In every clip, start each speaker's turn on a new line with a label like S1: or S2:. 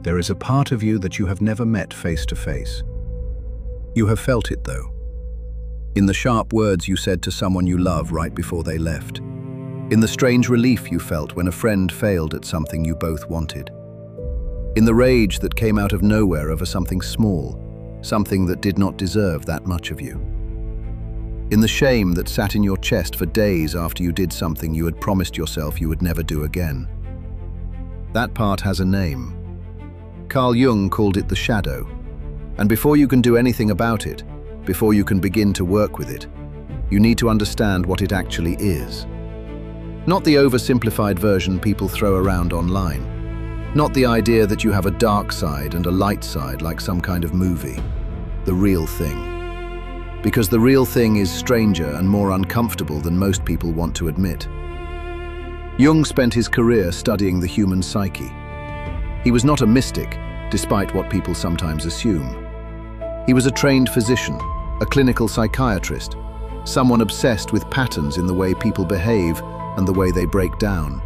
S1: There is a part of you that you have never met face to face. You have felt it, though. In the sharp words you said to someone you love right before they left. In the strange relief you felt when a friend failed at something you both wanted. In the rage that came out of nowhere over something small, something that did not deserve that much of you. In the shame that sat in your chest for days after you did something you had promised yourself you would never do again. That part has a name. Carl Jung called it the shadow. And before you can do anything about it, before you can begin to work with it, you need to understand what it actually is. Not the oversimplified version people throw around online. Not the idea that you have a dark side and a light side like some kind of movie. The real thing. Because the real thing is stranger and more uncomfortable than most people want to admit. Jung spent his career studying the human psyche. He was not a mystic, despite what people sometimes assume. He was a trained physician, a clinical psychiatrist, someone obsessed with patterns in the way people behave and the way they break down.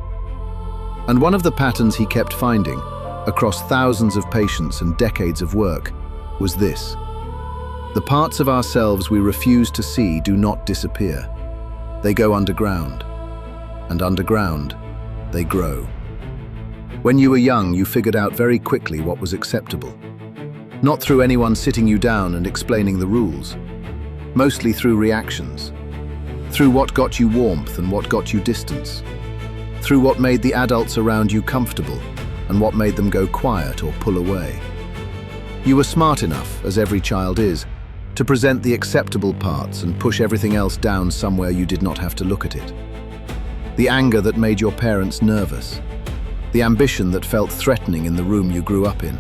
S1: And one of the patterns he kept finding, across thousands of patients and decades of work, was this. The parts of ourselves we refuse to see do not disappear. They go underground. And underground, they grow. When you were young, you figured out very quickly what was acceptable. Not through anyone sitting you down and explaining the rules. Mostly through reactions. Through what got you warmth and what got you distance. Through what made the adults around you comfortable and what made them go quiet or pull away. You were smart enough, as every child is, to present the acceptable parts and push everything else down somewhere you did not have to look at it. The anger that made your parents nervous. The ambition that felt threatening in the room you grew up in.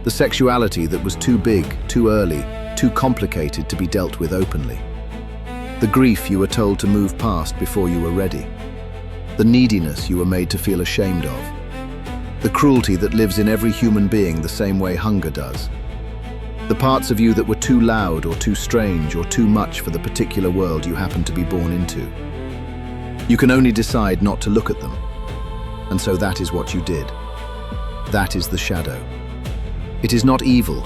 S1: The sexuality that was too big, too early, too complicated to be dealt with openly. The grief you were told to move past before you were ready. The neediness you were made to feel ashamed of. The cruelty that lives in every human being the same way hunger does. The parts of you that were too loud or too strange or too much for the particular world you happened to be born into. You can only decide not to look at them. And so that is what you did. That is the shadow. It is not evil.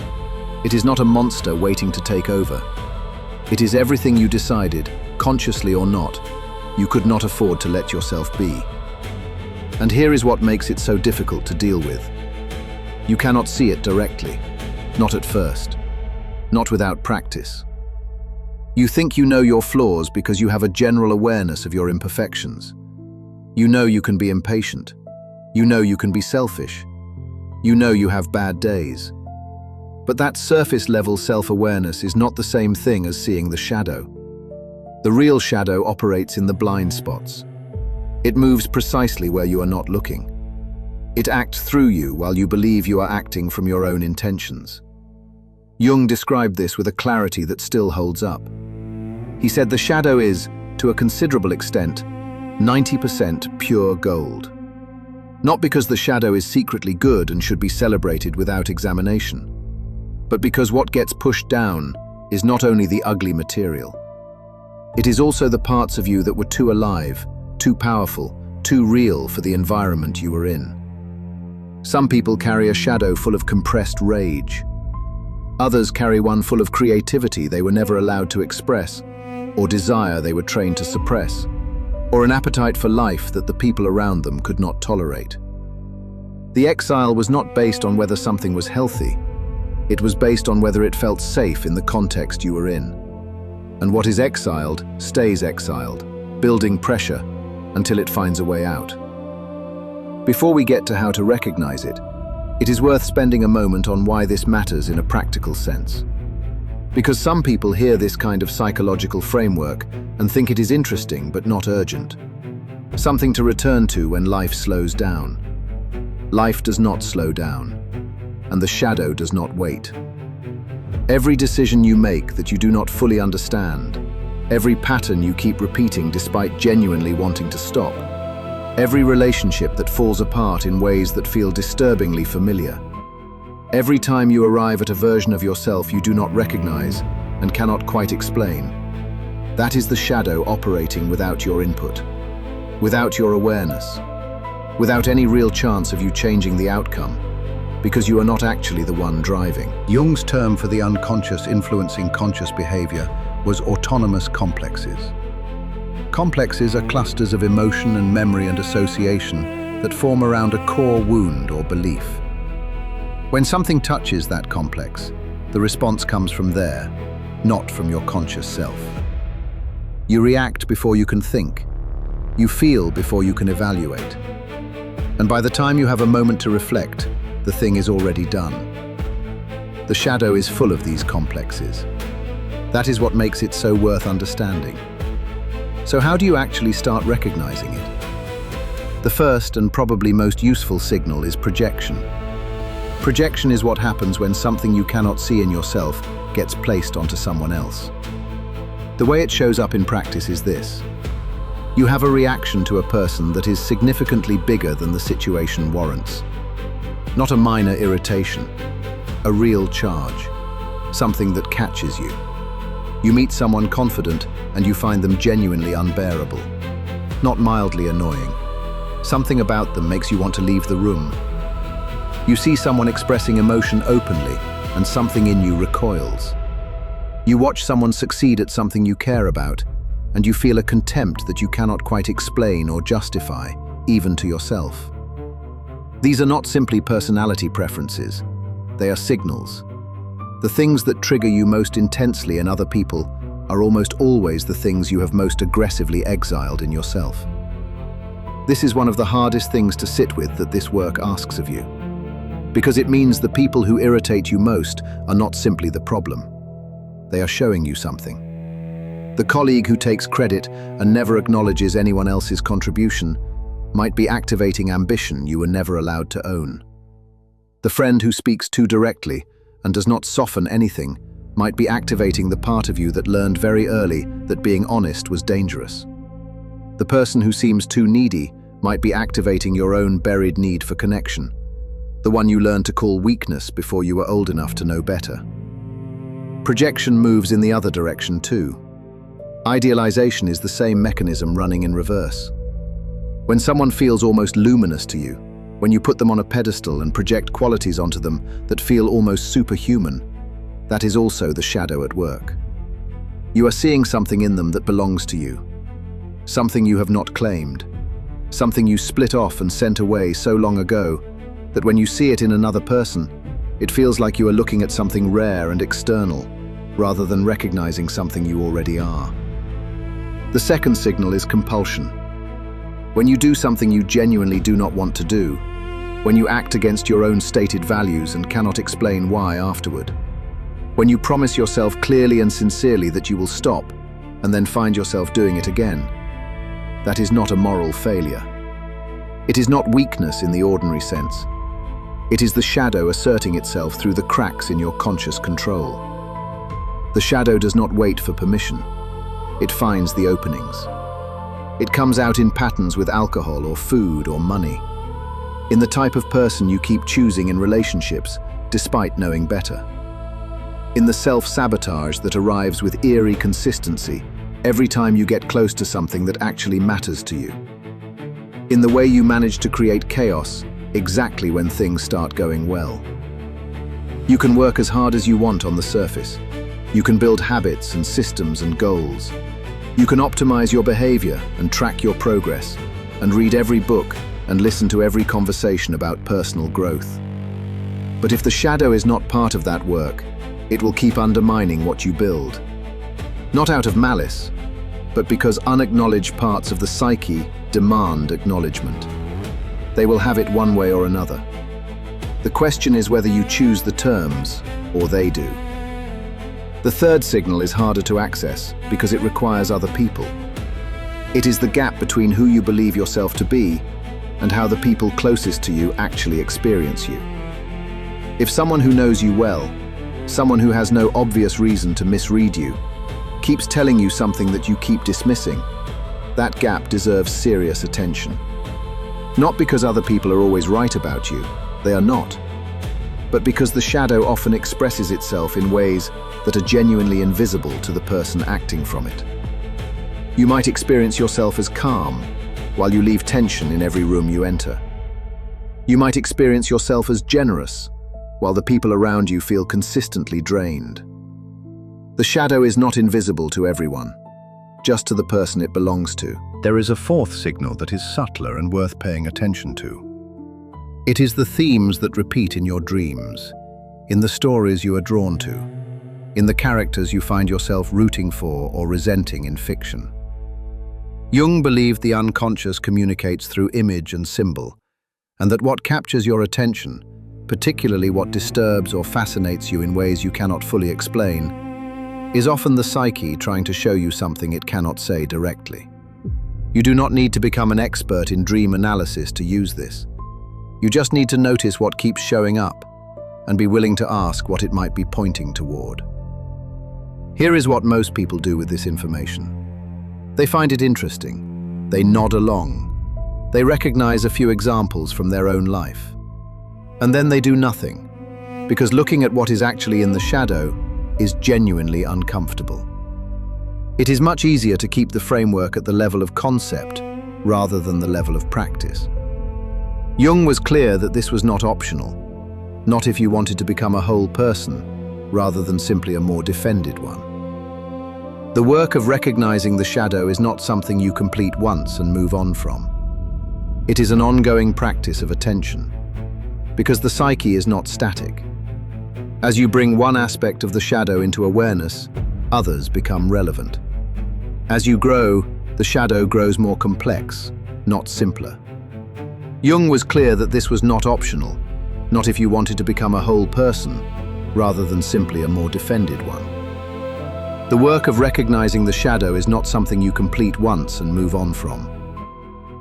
S1: It is not a monster waiting to take over. It is everything you decided, consciously or not, you could not afford to let yourself be. And here is what makes it so difficult to deal with. You cannot see it directly, not at first, not without practice. You think you know your flaws because you have a general awareness of your imperfections. You know you can be impatient. You know you can be selfish. You know you have bad days. But that surface-level self-awareness is not the same thing as seeing the shadow. The real shadow operates in the blind spots. It moves precisely where you are not looking. It acts through you while you believe you are acting from your own intentions. Jung described this with a clarity that still holds up. He said the shadow is, to a considerable extent, 90% pure gold. Not because the shadow is secretly good and should be celebrated without examination, but because what gets pushed down is not only the ugly material. It is also the parts of you that were too alive, too powerful, too real for the environment you were in. Some people carry a shadow full of compressed rage. Others carry one full of creativity they were never allowed to express, or desire they were trained to suppress, or an appetite for life that the people around them could not tolerate. The exile was not based on whether something was healthy. It was based on whether it felt safe in the context you were in. And what is exiled stays exiled, building pressure until it finds a way out. Before we get to how to recognize it, it is worth spending a moment on why this matters in a practical sense. Because some people hear this kind of psychological framework and think it is interesting but not urgent. Something to return to when life slows down. Life does not slow down, and the shadow does not wait. Every decision you make that you do not fully understand, every pattern you keep repeating despite genuinely wanting to stop, every relationship that falls apart in ways that feel disturbingly familiar, every time you arrive at a version of yourself you do not recognize and cannot quite explain, that is the shadow operating without your input, without your awareness, without any real chance of you changing the outcome. because you are not actually the one driving. Jung's term for the unconscious influencing conscious behavior was autonomous complexes. Complexes are clusters of emotion and memory and association that form around a core wound or belief. When something touches that complex, the response comes from there, not from your conscious self. You react before you can think. You feel before you can evaluate. And by the time you have a moment to reflect, the thing is already done. The shadow is full of these complexes. That is what makes it so worth understanding. So how do you actually start recognizing it? The first and probably most useful signal is projection. Projection is what happens when something you cannot see in yourself gets placed onto someone else. The way it shows up in practice is this. You have a reaction to a person that is significantly bigger than the situation warrants. Not a minor irritation, a real charge, something that catches you. You meet someone confident and you find them genuinely unbearable, not mildly annoying. Something about them makes you want to leave the room. You see someone expressing emotion openly and something in you recoils. You watch someone succeed at something you care about and you feel a contempt that you cannot quite explain or justify, even to yourself. These are not simply personality preferences, they are signals. The things that trigger you most intensely in other people are almost always the things you have most aggressively exiled in yourself. This is one of the hardest things to sit with that this work asks of you, because it means the people who irritate you most are not simply the problem. They are showing you something. The colleague who takes credit and never acknowledges anyone else's contribution might be activating ambition you were never allowed to own. The friend who speaks too directly and does not soften anything might be activating the part of you that learned very early that being honest was dangerous. The person who seems too needy might be activating your own buried need for connection, the one you learned to call weakness before you were old enough to know better. Projection moves in the other direction too. Idealization is the same mechanism running in reverse. When someone feels almost luminous to you, when you put them on a pedestal and project qualities onto them that feel almost superhuman, that is also the shadow at work. You are seeing something in them that belongs to you, something you have not claimed, something you split off and sent away so long ago that when you see it in another person, it feels like you are looking at something rare and external rather than recognizing something you already are. The second signal is compulsion. When you do something you genuinely do not want to do, when you act against your own stated values and cannot explain why afterward, when you promise yourself clearly and sincerely that you will stop and then find yourself doing it again, that is not a moral failure. It is not weakness in the ordinary sense. It is the shadow asserting itself through the cracks in your conscious control. The shadow does not wait for permission. It finds the openings. It comes out in patterns with alcohol or food or money. In the type of person you keep choosing in relationships, despite knowing better. In the self-sabotage that arrives with eerie consistency every time you get close to something that actually matters to you. In the way you manage to create chaos exactly when things start going well. You can work as hard as you want on the surface. You can build habits and systems and goals. You can optimize your behavior and track your progress, and read every book and listen to every conversation about personal growth. But if the shadow is not part of that work, it will keep undermining what you build. Not out of malice, but because unacknowledged parts of the psyche demand acknowledgement. They will have it one way or another. The question is whether you choose the terms, or they do. The third signal is harder to access because it requires other people. It is the gap between who you believe yourself to be and how the people closest to you actually experience you. If someone who knows you well, someone who has no obvious reason to misread you, keeps telling you something that you keep dismissing, that gap deserves serious attention. Not because other people are always right about you, they are not, but because the shadow often expresses itself in ways that are genuinely invisible to the person acting from it. You might experience yourself as calm, while you leave tension in every room you enter. You might experience yourself as generous, while the people around you feel consistently drained. The shadow is not invisible to everyone, just to the person it belongs to.
S2: There is a fourth signal that is subtler and worth paying attention to.
S1: It is the themes that repeat in your dreams, in the stories you are drawn to, in the characters you find yourself rooting for or resenting in fiction. Jung believed the unconscious communicates through image and symbol, and that what captures your attention, particularly what disturbs or fascinates you in ways you cannot fully explain, is often the psyche trying to show you something it cannot say directly. You do not need to become an expert in dream analysis to use this. You just need to notice what keeps showing up and be willing to ask what it might be pointing toward. Here is what most people do with this information. They find it interesting. They nod along. They recognize a few examples from their own life. And then they do nothing, because looking at what is actually in the shadow is genuinely uncomfortable. It is much easier to keep the framework at the level of concept rather than the level of practice. Jung was clear that this was not optional, not if you wanted to become a whole person rather than simply a more defended one. The work of recognizing the shadow is not something you complete once and move on from. It is an ongoing practice of attention, because the psyche is not static. As you bring one aspect of the shadow into awareness, others become relevant. As you grow, the shadow grows more complex, not simpler. Jung was clear that this was not optional, not if you wanted to become a whole person, rather than simply a more defended one. The work of recognizing the shadow is not something you complete once and move on from.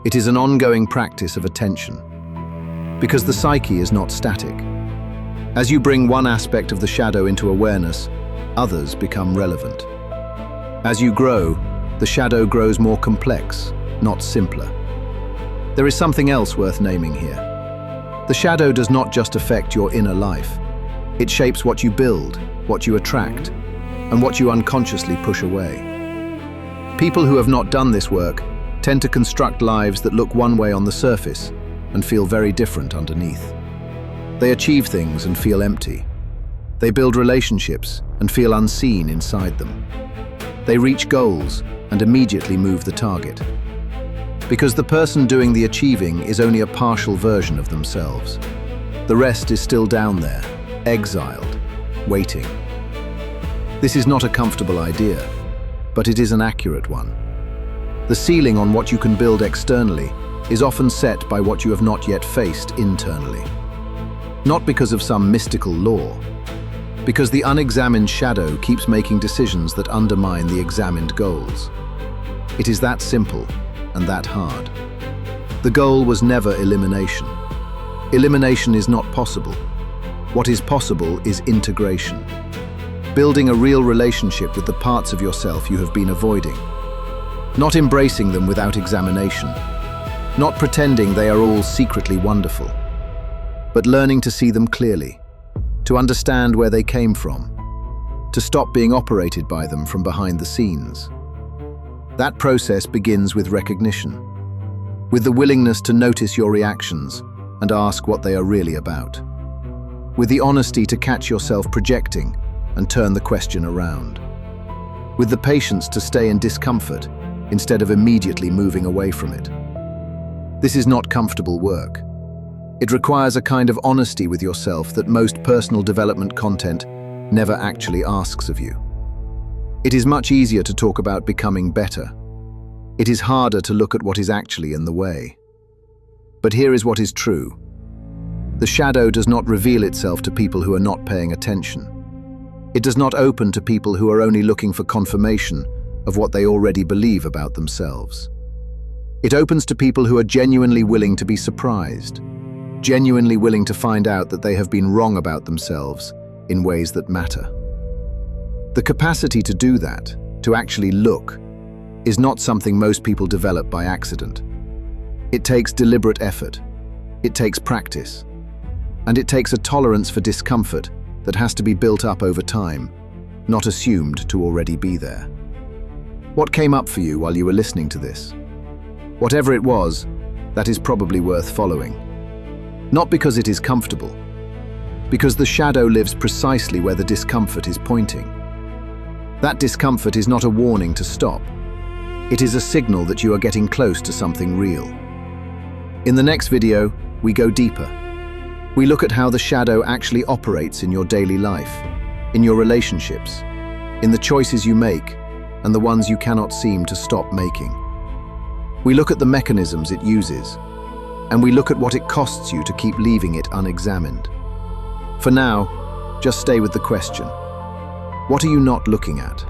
S1: It is an ongoing practice of attention, because the psyche is not static. As you bring one aspect of the shadow into awareness, others become relevant. As you grow, the shadow grows more complex, not simpler. There is something else worth naming here. The shadow does not just affect your inner life. It shapes what you build, what you attract, and what you unconsciously push away. People who have not done this work tend to construct lives that look one way on the surface and feel very different underneath. They achieve things and feel empty. They build relationships and feel unseen inside them. They reach goals and immediately move the target. Because the person doing the achieving is only a partial version of themselves. The rest is still down there, exiled, waiting. This is not a comfortable idea, but it is an accurate one. The ceiling on what you can build externally is often set by what you have not yet faced internally. Not because of some mystical law, because the unexamined shadow keeps making decisions that undermine the examined goals. It is that simple and that hard. The goal was never elimination. Elimination is not possible. What is possible is integration. Building a real relationship with the parts of yourself you have been avoiding. Not embracing them without examination. Not pretending they are all secretly wonderful, but learning to see them clearly, to understand where they came from, to stop being operated by them from behind the scenes. That process begins with recognition, with the willingness to notice your reactions and ask what they are really about, with the honesty to catch yourself projecting and turn the question around, with the patience to stay in discomfort instead of immediately moving away from it. This is not comfortable work. It requires a kind of honesty with yourself that most personal development content never actually asks of you. It is much easier to talk about becoming better. It is harder to look at what is actually in the way. But here is what is true. The shadow does not reveal itself to people who are not paying attention. It does not open to people who are only looking for confirmation of what they already believe about themselves. It opens to people who are genuinely willing to be surprised, genuinely willing to find out that they have been wrong about themselves in ways that matter. The capacity to do that, to actually look, is not something most people develop by accident. It takes deliberate effort, it takes practice, and it takes a tolerance for discomfort that has to be built up over time, not assumed to already be there. What came up for you while you were listening to this? Whatever it was, that is probably worth following. Not because it is comfortable, because the shadow lives precisely where the discomfort is pointing. That discomfort is not a warning to stop. It is a signal that you are getting close to something real. In the next video, we go deeper. We look at how the shadow actually operates in your daily life, in your relationships, in the choices you make, and the ones you cannot seem to stop making. We look at the mechanisms it uses, and we look at what it costs you to keep leaving it unexamined. For now, just stay with the question. What are you not looking at?